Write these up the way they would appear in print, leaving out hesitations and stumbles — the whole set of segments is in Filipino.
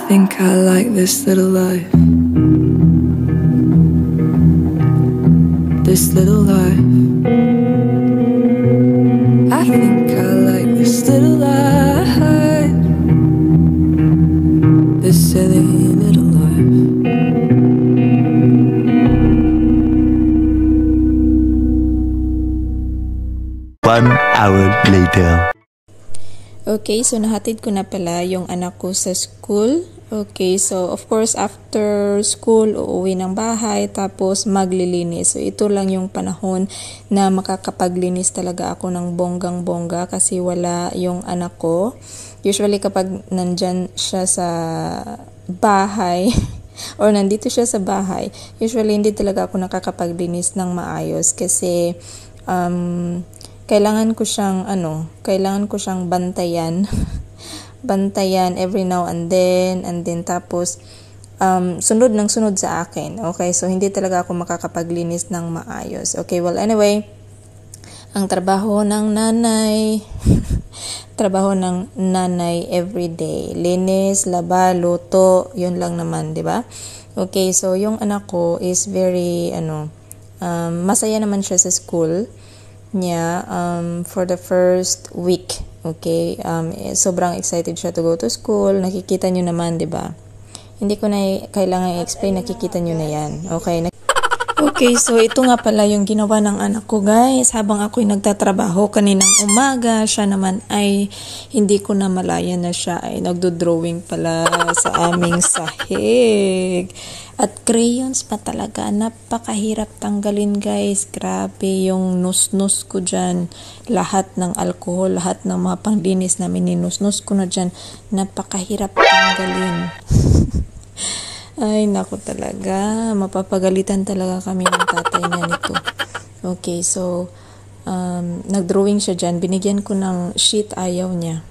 think I like this little life. This little life. I think I like this little life. This silly little life. One hour later. Okay, so nahatid ko na pala yung anak ko sa school. Okay, so of course after school, uuwi ng bahay tapos maglilinis. So ito lang yung panahon na makakapaglinis talaga ako ng bonggang-bongga kasi wala yung anak ko. Usually kapag nandyan siya sa bahay or nandito siya sa bahay, usually hindi talaga ako nakakapaglinis ng maayos kasi kailangan ko siyang bantayan. Bantayan every now and then tapos sunod ng sunod sa akin. Okay, so hindi talaga ako makakapaglinis ng maayos. Okay, well anyway, ang trabaho ng nanay everyday, linis, laba, luto, yun lang naman, 'di ba? Okay, so yung anak ko is very masaya naman siya sa school niya for the first week. Okay, sobrang excited siya to go to school. Nakikita nyo naman, 'di ba? Hindi ko na kailangan i-explain, nakikita nyo na 'yan. Okay, so ito nga pala yung ginawa ng anak ko, guys. Habang ako'y nagtatrabaho kaninang umaga, siya naman ay hindi ko na malaya na siya ay nagdo-drawing pala sa aming sahig. At crayons pa talaga. Napakahirap tanggalin, guys. Grabe yung nus-nus ko dyan. Lahat ng alcohol, lahat ng mga panglinis namin, ninus-nus ko na dyan. Napakahirap tanggalin. Ay, naku talaga. Mapapagalitan talaga kami ng tatay niya nito. Okay, so, nag-drawing siya dyan. Binigyan ko ng sheet, ayaw niya.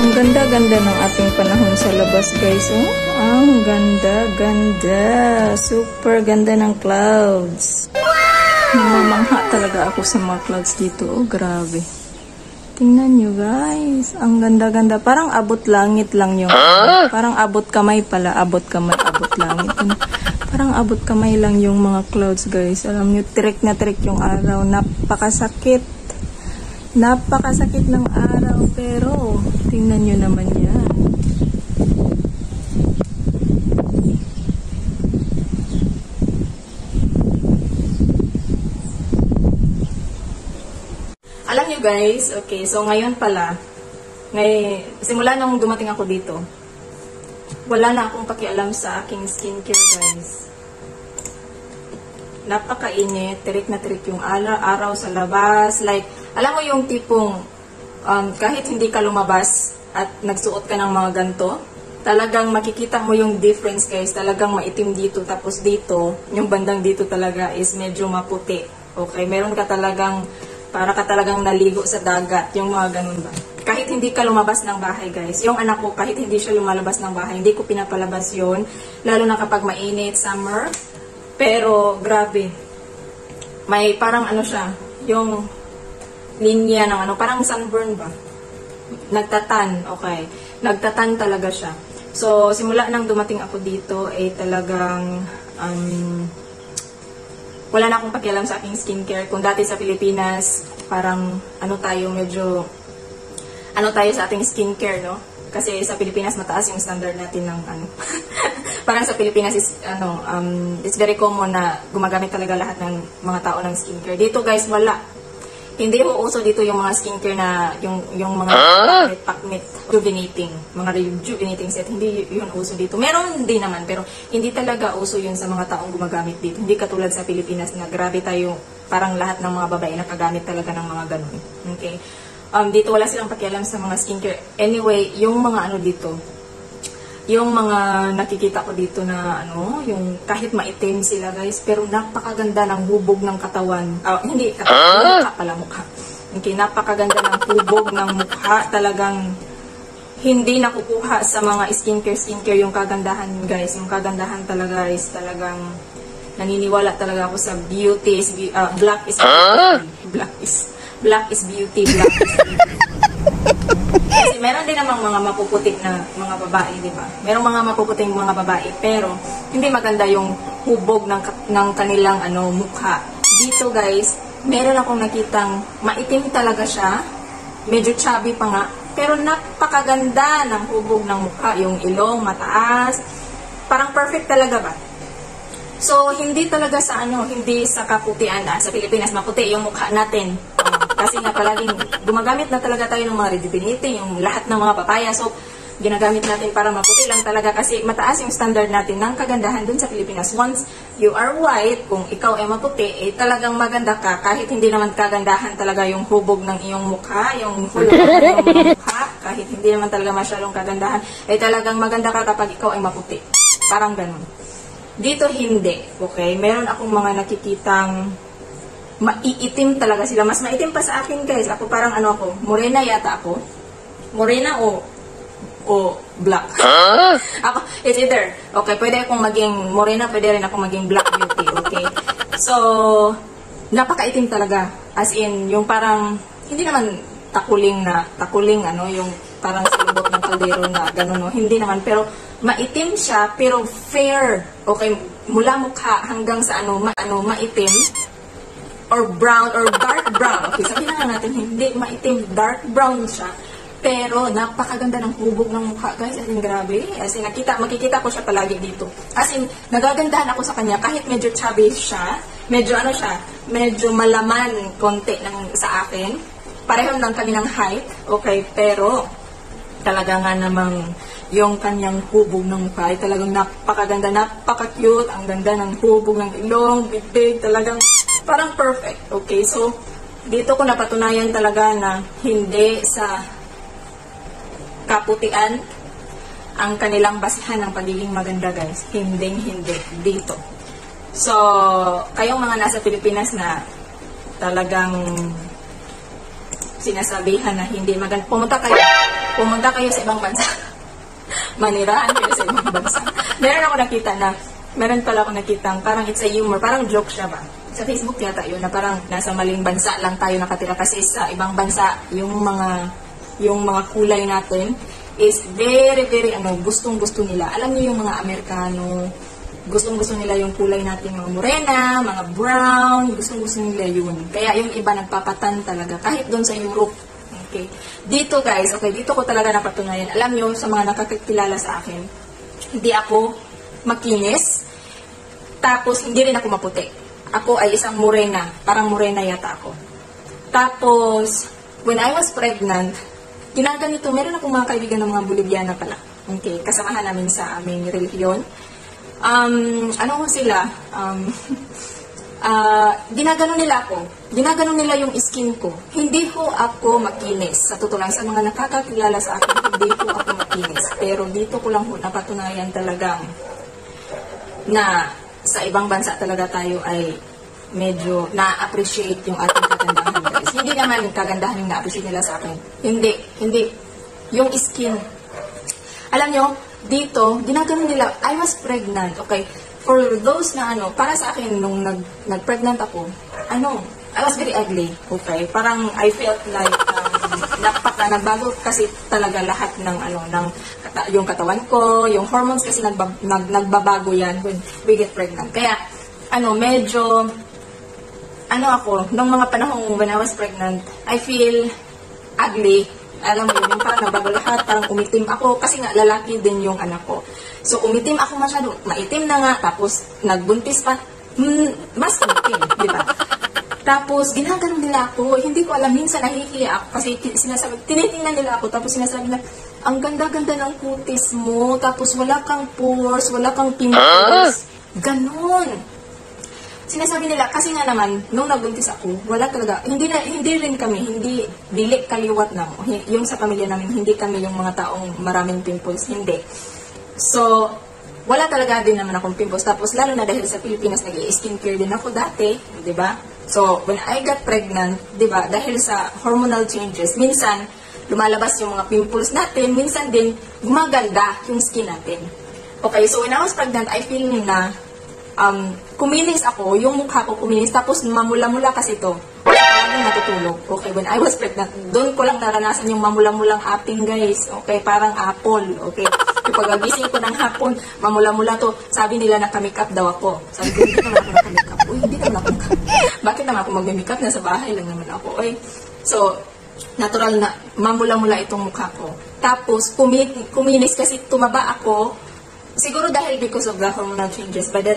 Ang ganda-ganda ng ating panahon sa labas, guys. Oh? Ang ganda-ganda. Super ganda ng clouds. Namamangha talaga ako sa mga clouds dito. Oh, grabe. Tingnan nyo, guys. Ang ganda-ganda. Parang abot langit lang yung... Parang abot kamay pala. Abot kamay, abot langit. Parang abot kamay lang yung mga clouds, guys. Alam nyo, tirik na tirik yung araw. Napakasakit. Napakasakit ng araw, pero tingnan nyo naman yan. Alam nyo, guys, okay, so ngayon pala, simula nung dumating ako dito, wala na akong pakialam sa aking skincare, guys. Napakainit, tirik na tirik yung araw sa labas, like, alam mo yung tipong kahit hindi ka lumabas at nagsuot ka ng mga ganito, talagang makikita mo yung difference, guys. Talagang maitim dito, tapos dito, yung bandang dito talaga is medyo maputi. Okay, meron ka talagang, para ka talagang naligo sa dagat, yung mga ganun ba. Kahit hindi ka lumabas ng bahay, guys. Yung anak ko, kahit hindi siya lumalabas ng bahay, hindi ko pinapalabas yun. Lalo na kapag mainit, summer. Pero, grabe. May parang siya, yung linya ng parang sunburn ba? Nagtatan, okay. Nagtatan talaga siya. So, simula nang dumating ako dito, ay talagang, wala na akong pakialam sa aking skincare. Kung dati sa Pilipinas, parang, medyo, tayo sa ating skincare, no? Kasi sa Pilipinas, mataas yung standard natin ng, parang sa Pilipinas is, it's very common na gumagamit talaga lahat ng mga tao ng skincare. Dito, guys, wala. Hindi mo uso dito yung mga skincare na yung mga pakmit, rejuvenating, mga rejuvenating set. Hindi yun uso dito. Meron din naman, pero hindi talaga uso yun sa mga taong gumagamit dito. Hindi katulad sa Pilipinas na grabe tayo, parang lahat ng mga babae nakagamit talaga ng mga ganun. Okay? Dito wala silang pakialam sa mga skincare. Anyway, yung mga dito, yung mga nakikita ko dito na yung kahit maitim sila guys, pero napakaganda ng hubog ng katawan. Hindi katawan, mukha pala, mukha. Okay, napakaganda ng hubog ng mukha. Talagang hindi nakukuha sa mga skincare yung kagandahan guys. Yung kagandahan talaga is talagang naniniwala talaga ako sa beauty is black is beauty. Black is beauty. Kasi meron din namang mga mapuputik na mga babae, di ba? Merong mga mapuputing mga babae, pero hindi maganda yung hubog ng kanilang mukha. Dito guys, meron akong nakitang maitim talaga siya, medyo chubby pa nga, pero napakaganda ng hubog ng mukha, yung ilong mataas, parang perfect talaga ba? So, hindi talaga sa hindi sa kaputian. Sa Pilipinas, maputi yung mukha natin. Kasi nga palaging gumagamit na talaga tayo ng mga rejuvenating, yung lahat ng mga papaya. So, ginagamit natin para maputi lang talaga kasi mataas yung standard natin ng kagandahan dun sa Pilipinas. Once you are white, kung ikaw ay maputi, talagang maganda ka kahit hindi naman kagandahan talaga yung hubog ng iyong mukha, yung hulog ng iyong mukha, kahit hindi naman talaga masyadong kagandahan, talagang maganda ka kapag ikaw ay maputi. Parang ganun. Dito hindi, okay? Meron akong mga nakikitang maiitim talaga sila. Mas maitim pa sa akin guys. Ako parang ako, morena yata ako. Morena o black. Ako, it's either. Okay, pwede akong maging morena, pwede rin akong maging black beauty, okay? So, napakaitim talaga. As in, yung parang, hindi naman takuling, yung parang sa lubot ng kaldero na gano'n, no? Hindi naman, pero maitim siya, pero fair. Okay, mula mukha hanggang sa maitim, or brown, or dark brown. Okay, sabihin na natin, hindi maitim, dark brown siya. Pero, napakaganda ng hubog ng mukha, guys. As in, grabe. As in, makikita ko siya palagi dito. As in, nagagandahan ako sa kanya, kahit medyo chubby siya, medyo medyo malaman konti sa akin. Pareho lang kami ng height, okay, pero, talaga nga namang, yung kanyang hubog ng mukha ay talagang napakaganda, napaka-cute, ang ganda ng hubog ng ilong, bibig, talagang parang perfect, okay? So, dito ko napatunayan talaga na hindi sa kaputian ang kanilang basihan ng pagiging maganda, guys. Hindi dito. So, kayong mga nasa Pilipinas na talagang sinasabihan na hindi maganda, pumunta kayo sa ibang bansa. Maniraan kayo sa ibang bansa. Meron pala ako nakitang parang it's a humor, parang joke siya ba? Sa Facebook yata yun, na parang nasa maling bansa lang tayo nakatira kasi sa ibang bansa, yung mga kulay natin is very, very, gustong-gusto nila. Alam niyo yung mga Amerikano, gustong-gusto nila yung kulay natin, mga morena, mga brown, gustong-gusto nila yun. Kaya yung iba nagpapatan talaga, kahit doon sa Europe. Okay. Dito guys, okay, dito ko talaga napatunayan. Alam nyo, sa mga nakakilala sa akin, hindi ako makinis, tapos hindi rin ako maputi. Ako ay isang morena, parang morena yata ako. Tapos, when I was pregnant, ginaganito, meron akong mga kaibigan ng mga Boliviana pala. Okay, kasamahan namin sa aming relihiyon. Ginaganon nila ako. Ginaganon nila yung skin ko. Hindi ho ako makinis. Sa totoo lang, sa mga nakakakilala sa akin, hindi ho ako makinis. Pero dito ko lang ho napatunayan talagang na sa ibang bansa talaga tayo ay medyo na-appreciate yung ating kagandahan, guys. Hindi naman kagandahan yung na-appreciate nila sa akin. Hindi. Yung skin. Alam nyo, dito, ginaganon nila, I was pregnant, okay? For those na para sa akin, nung nag-pregnant ako, I was very ugly, okay? Parang I felt like, nagbago kasi talaga lahat ng, yung katawan ko, yung hormones kasi nagbabago yan when we get pregnant. Kaya, medyo, ako, nung mga panahon when I was pregnant, I feel ugly. Alam mo yun, yung parang nagbago lahat, parang umitim ako, kasi nga lalaki din yung anak ko. So, umitim ako masyado, maitim na nga, tapos nagbuntis pa, mas umitim, di ba? Tapos, ginaganon nila ako, hindi ko alam, minsan nahihiya ako, kasi tinitingnan nila ako, tapos sinasabi na, ang ganda-ganda ng kutis mo, tapos wala kang pores, wala kang pimples, ganon. Sinasabi nila, kasi nga naman, nung nagbuntis ako, wala talaga, hindi rin kami, dili kaliwat na mo. Yung sa pamilya namin, hindi kami yung mga taong maraming pimples, hindi. So, wala talaga din naman akong pimples. Tapos, lalo na dahil sa Pilipinas, nag-skincare din ako dati, di ba? So, when I got pregnant, di ba, dahil sa hormonal changes, minsan, lumalabas yung mga pimples natin, minsan din, gumaganda yung skin natin. Okay, so when I was pregnant, I feel na, kuminis ako, yung mukha ko kuminis, tapos mamula-mula kasi to. Parang natutulog. Okay, when I was pregnant, doon ko lang naranasan yung mamula-mulang aping, guys. Okay, parang apple. Okay, yung pag-agising ko ng hapon, mamula-mula to. Sabi nila naka-makeup daw ako. Sabi ko, hindi naman ako naka-makeup. Uy, hindi naman ako bakit naman ako mag-makeup? Nasa bahay lang naman ako. Okay, so, natural na mamula-mula itong mukha ko. Tapos, kuminis kasi tumaba ako. Siguro dahil because of the hormonal changes, by the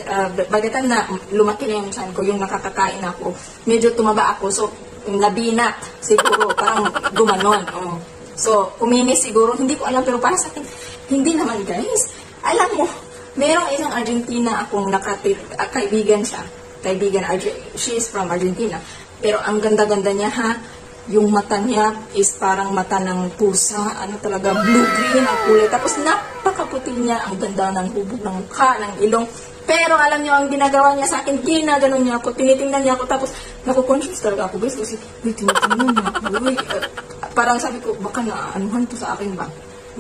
time na lumaki na yung tiyan ko, yung nakakakain ako, medyo tumaba ako, so nabinat siguro, parang gumanon. Oh. So, kuminis siguro, hindi ko alam, pero para sa akin, hindi naman guys. Alam mo, merong isang Argentina akong kaibigan siya. She is from Argentina. Pero ang ganda-ganda niya ha, yung mata niya is parang mata ng pusa, ano talaga, blue-green ang kulay. Tapos napakaputi niya, ang ganda ng hubog ng mukha, ng ilong. Pero alam niyo, ang ginagawa niya sa akin, ginaganon niya ako, tinitingnan niya ako, tapos nakukonfuse talaga ako, guys, kasi, tinitingnan niya ako, parang sabi ko, baka naanuhan to sa akin ba?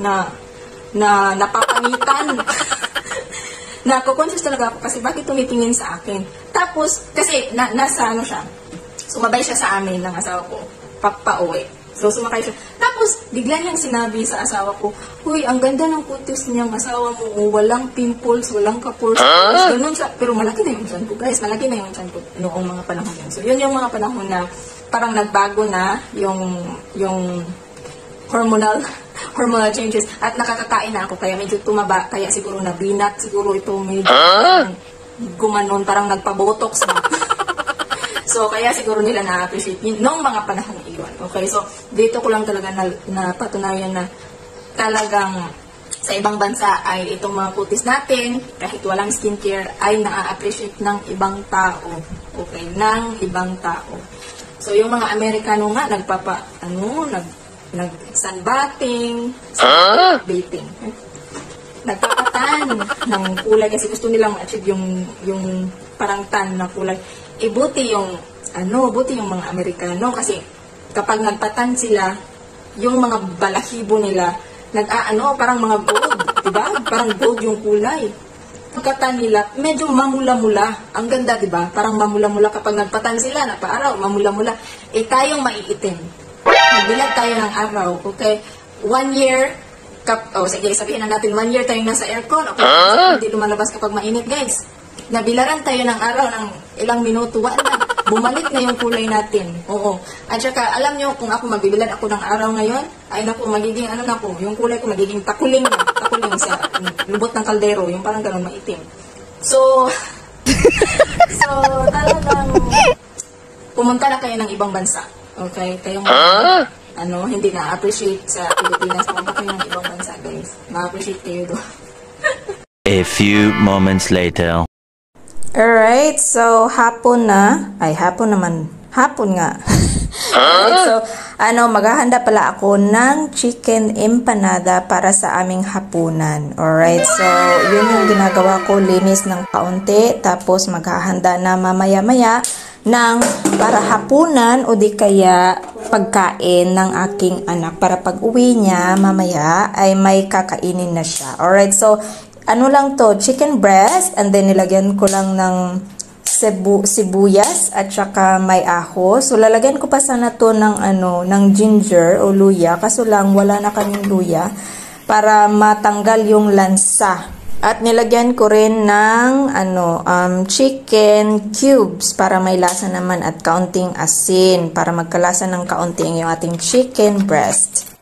Na napapangitan. Nakukonfuse talaga ako, kasi bakit tumitingin sa akin? Tapos, kasi, nasa ano siya, sumabay siya sa amin ng asawa ko, pauwi. So, sumakay siya. Tapos, bigla niyang sinabi sa asawa ko, "Uy, ang ganda ng kutis niyang asawa mo, walang pimples, walang kapulse." Ganun siya. Pero malaki na yung tiyan ko, guys. Malaki na yung tiyan ko noong mga panahon yun. So, yun yung mga panahon na parang nagbago na yung hormonal changes. At nakakakain na ako, kaya medyo tumaba, kaya siguro nabinat, siguro ito medyo gumanon, parang nagpabotox na. So, kaya siguro nila na-appreciate noong mga panahon iyon. Okay, so, dito ko lang talaga napatunayan na talagang sa ibang bansa ay itong mga kutis natin, kahit walang skincare, ay na-appreciate ng ibang tao. Okay, ng ibang tao. So, yung mga Amerikano nga, nag-sunbathing, sunbathing, nagpapatan ng kulay kasi gusto nilang ma-achieve yung parang tan na kulay. Buti yung mga Amerikano kasi kapag nagpatan sila, yung mga balahibo nila parang mga gold, diba? Parang gold yung kulay. Pagkatan nila, medyo mamula-mula. Ang ganda, diba? Parang mamula-mula kapag nagpatan sila, napaaraw, mamula-mula. Tayong maiitim. Magbilag tayo ng araw, okay? 1 year, sige, sabihin na natin, 1 year tayo nasa aircon, okay? Hindi lumalabas kapag mainit, guys. Nabilaran tayo ng araw ng ilang minuto, bumalik na yung kulay natin. Oo. At saka, alam nyo, kung ako magbibilad ako ng araw ngayon, ay naku, magiging, yung kulay ko magiging takuling sa lubot ng kaldero, yung parang ganun maitim. So, talagang, pumunta na kayo ng ibang bansa. Okay? Kayong, hindi na-appreciate sa Pilipinas, pumunta kayo ng ibang bansa, guys. Ma-appreciate kayo doon. A few moments later. Alright, so hapon nga. Alright, so maghahanda pala ako ng chicken empanada para sa aming hapunan. Alright, so yun yung ginagawa ko, linis ng kaunti, tapos maghahanda na mamaya-maya ng para hapunan o di kaya pagkain ng aking anak para pag uwi niya mamaya ay may kakainin na siya. Alright, so lang to, chicken breast, and then nilagyan ko lang ng sibuyas at saka may ahos. So lalagyan ko pa sana to ng ginger o luya, kaso lang wala na kaming luya para matanggal yung lansa. At nilagyan ko rin ng chicken cubes para may lasa naman at kaunting asin para magkalasa ng kaunting yung ating chicken breast.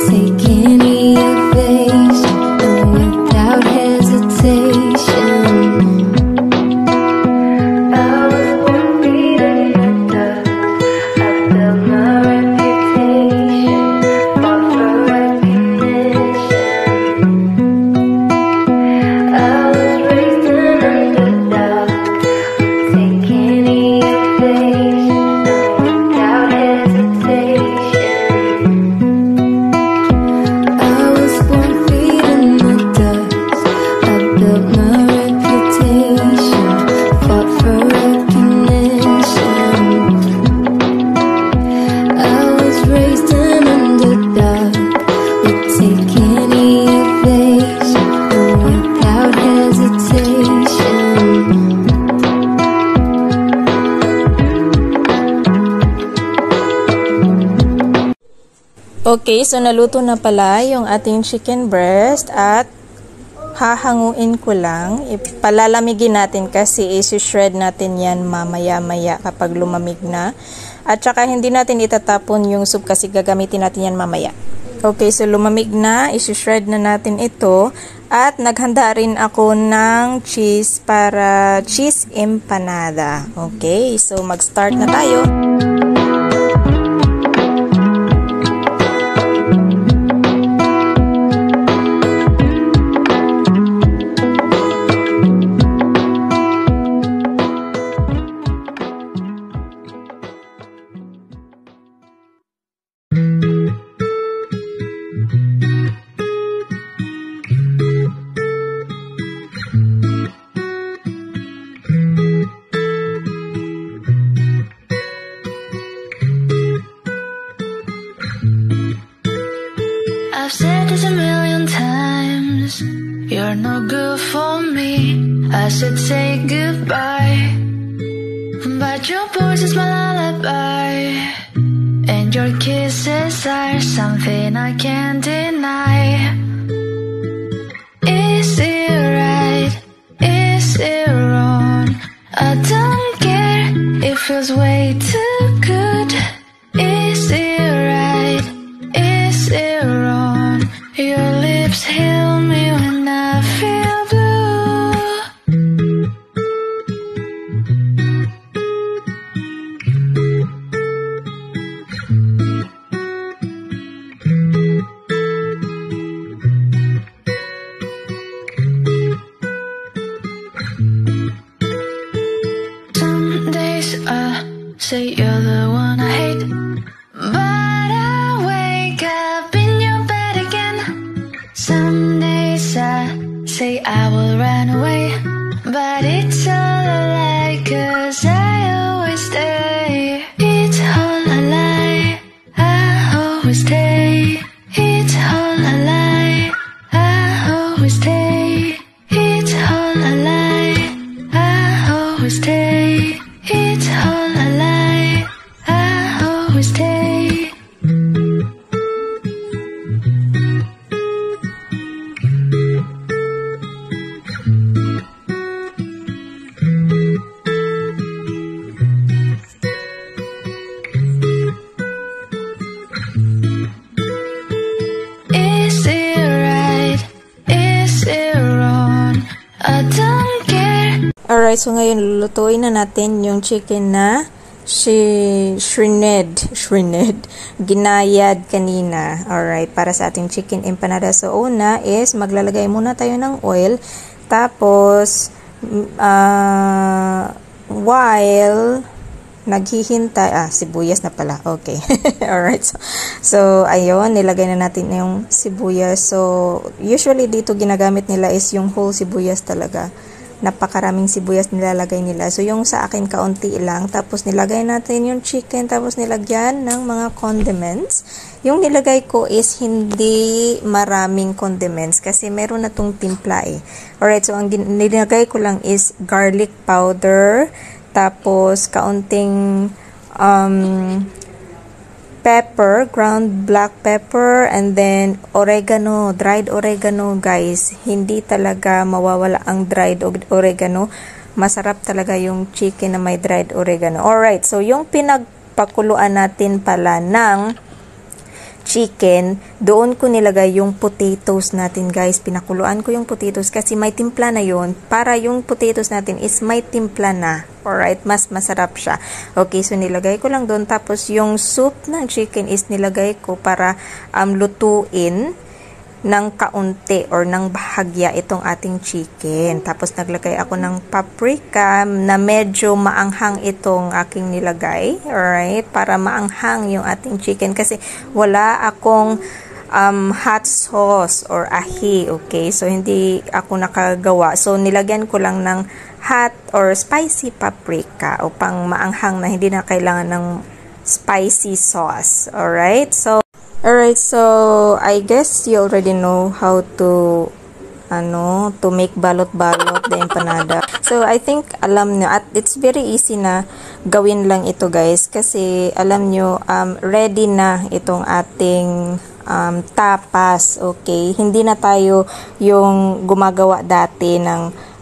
Taking any evasion. Okay, so naluto na pala yung ating chicken breast at hahanguin ko lang. Palalamigin natin kasi isi-shred natin yan mamaya-maya kapag lumamig na. At saka hindi natin itatapon yung soup kasi gagamitin natin yan mamaya. Okay, so lumamig na, isi-shred na natin ito. At naghanda rin ako ng cheese para cheese empanada. Okay, so mag-start na tayo. I've said this a million times, you're no good for me. I should say goodbye, but your voice is my lullaby, and your kisses are something I can't deny. Is it right? Is it wrong? I don't care, it feels way too good. Is it right? Is it wrong? Your lips heal me when I feel blue. Some days I say you're the one I hate, but I wake up in your bed again. Some days I say I will run away, but it's all a lie, 'cause I always stay. It's all a lie, I always stay. It's all a lie, I always stay. It's all a lie, I always stay. It's all a lie, I always stay. Is it right? Is it wrong? I don't care. Alright, so ngayon lulutuin na natin yung chicken na shredded, ginayad kanina. Alright, para sa ating chicken empanada. So, una is maglalagay muna tayo ng oil. Tapos, while naghihintay, sibuyas na pala. Okay. Alright. So, ayun, nilagay na natin yung sibuyas. So, usually dito ginagamit nila is yung whole sibuyas talaga. Napakaraming sibuyas nilalagay nila. So, yung sa akin kaunti lang. Tapos, nilagay natin yung chicken. Tapos, nilagyan ng mga condiments. Yung nilagay ko is hindi maraming condiments. Kasi meron na tong timpla eh. Alright. So, ang nilagay ko lang is garlic powder. Tapos, kaunting pepper, ground black pepper, and then oregano, dried oregano, guys. Hindi talaga mawawala ang dried oregano. Masarap talaga yung chicken na may dried oregano. Alright, so yung pinagpakuluan natin pala ng chicken, doon ko nilagay yung potatoes natin, guys. Pinakuluan ko yung potatoes kasi may timpla na yun. Para yung potatoes natin is may timpla na. Alright, mas masarap siya. Okay, so nilagay ko lang doon. Tapos yung soup ng chicken is nilagay ko para lutuin ng kaunti or ng bahagya itong ating chicken. Tapos naglagay ako ng paprika na medyo maanghang itong aking nilagay. Alright, para maanghang yung ating chicken kasi wala akong hot sauce or ahi. Okay, so hindi ako nakagawa. So nilagyan ko lang ng hot or spicy paprika upang maanghang na hindi na kailangan ng spicy sauce. Alright, so I guess you already know how to make balot-balot the empanada. So I think alam nyo, at it's very easy na gawin lang ito guys kasi alam nyo, ready na itong ating tapas, okay? Hindi na tayo yung gumagawa dati ng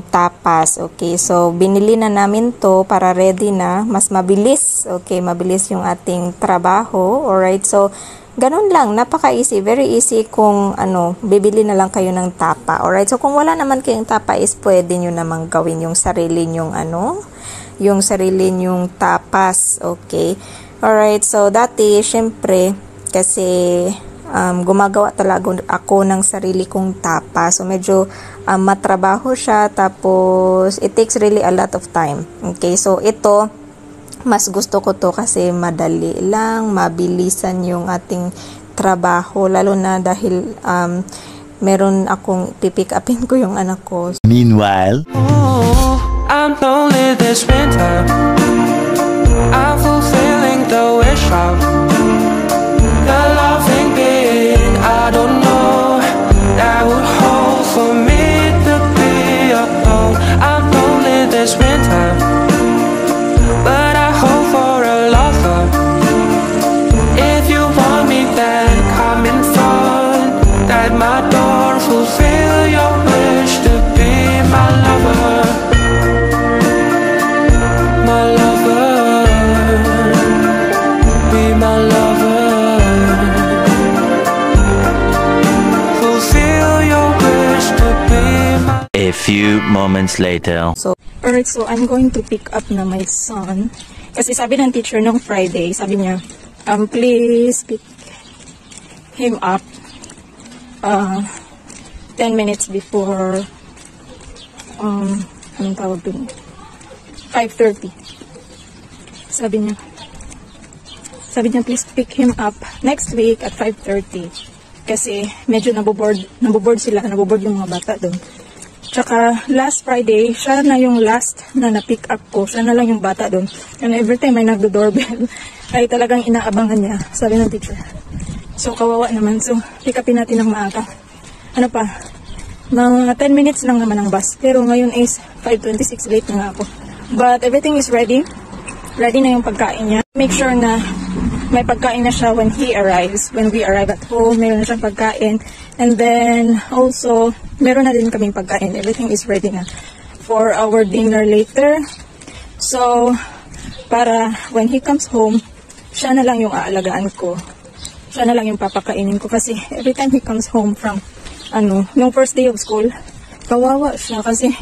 tapas, okay? So, binili na namin to para ready na, mas mabilis, okay? Mabilis yung ating trabaho, alright? So, ganun lang, napaka-easy, very easy kung bibili na lang kayo ng tapa, alright? So, kung wala naman kayong tapa is pwede nyo namang gawin yung sarili nyong yung sarili nyong tapas, okay? Alright, so dati, syempre, kasi gumagawa talaga ako ng sarili kong tapas. So, medyo matrabaho siya, tapos it takes really a lot of time, okay? So, ito, mas gusto ko to kasi madali lang, mabilisan yung ating trabaho, lalo na dahil meron akong pipick upin ko yung anak ko. Meanwhile, I'm lonely this winter. I'm fulfilling the wish of the loving being I don't know that would hold for me to be alone. I'm lonely this winter, but I hope for a lover. If you want me, then come in front at my door. Fulfill your wish to be my lover. My lover, be my lover. Fulfill your wish to be my. a few moments later. So, alright, so I'm going to pick up na my son. Kasi sabi ng teacher nung Friday, sabi niya, please pick him up 10 minutes before anong tawag dun? 5:30. Sabi niya, please pick him up next week at 5:30. Kasi medyo naboboard yung mga bata doon. Tsaka last Friday, siya na yung last na na-pick up ko. Siya na lang yung bata doon. And every time may nagdo-doorbell, ay talagang inaabangan niya, sabi ng teacher. So kawawa naman. So pick upin natin ng maaga. Ano pa? Mga 10 minutes lang naman ang bus. Pero ngayon is 5:26, late na nga ako. But everything is ready. Ready na yung pagkain niya. Make sure na may pagkain na siya when he arrives. When we arrive at home, meron na siyang pagkain. And then, also, meron na din kaming pagkain. Everything is ready na for our dinner later. So, para when he comes home, siya na lang yung aalagaan ko. Siya na lang yung papakainin ko. Kasi every time he comes home from, nung first day of school, kawawa siya kasi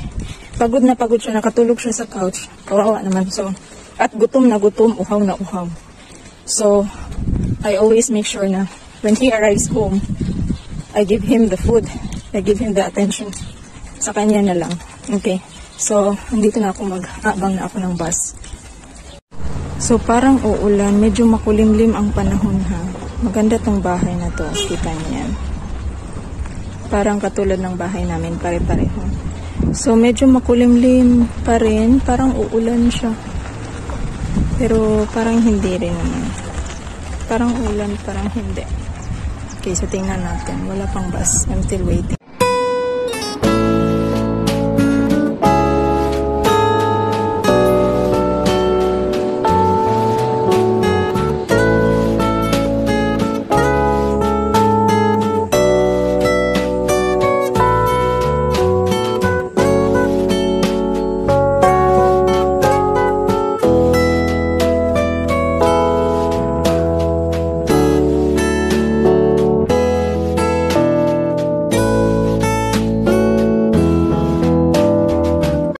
pagod na pagod siya, nakatulog siya sa couch. Kawawa naman. So, at gutom na gutom, uhaw na uhaw. So, I always make sure na when he arrives home, I give him the food. I give him the attention. Sa kanya na lang. Okay. So, andito na ako mag-abang na ako ng bus. So, parang uulan. Medyo makulimlim ang panahon ha. Maganda tong bahay na to. Kita niya. Parang katulad ng bahay namin. Pare-pareho. So, medyo makulimlim pa rin. Parang uulan siya. Pero, parang hindi rin naman. Parang ulan, parang hindi. Okay, so tingnan natin. Wala pang bus. I'm still waiting.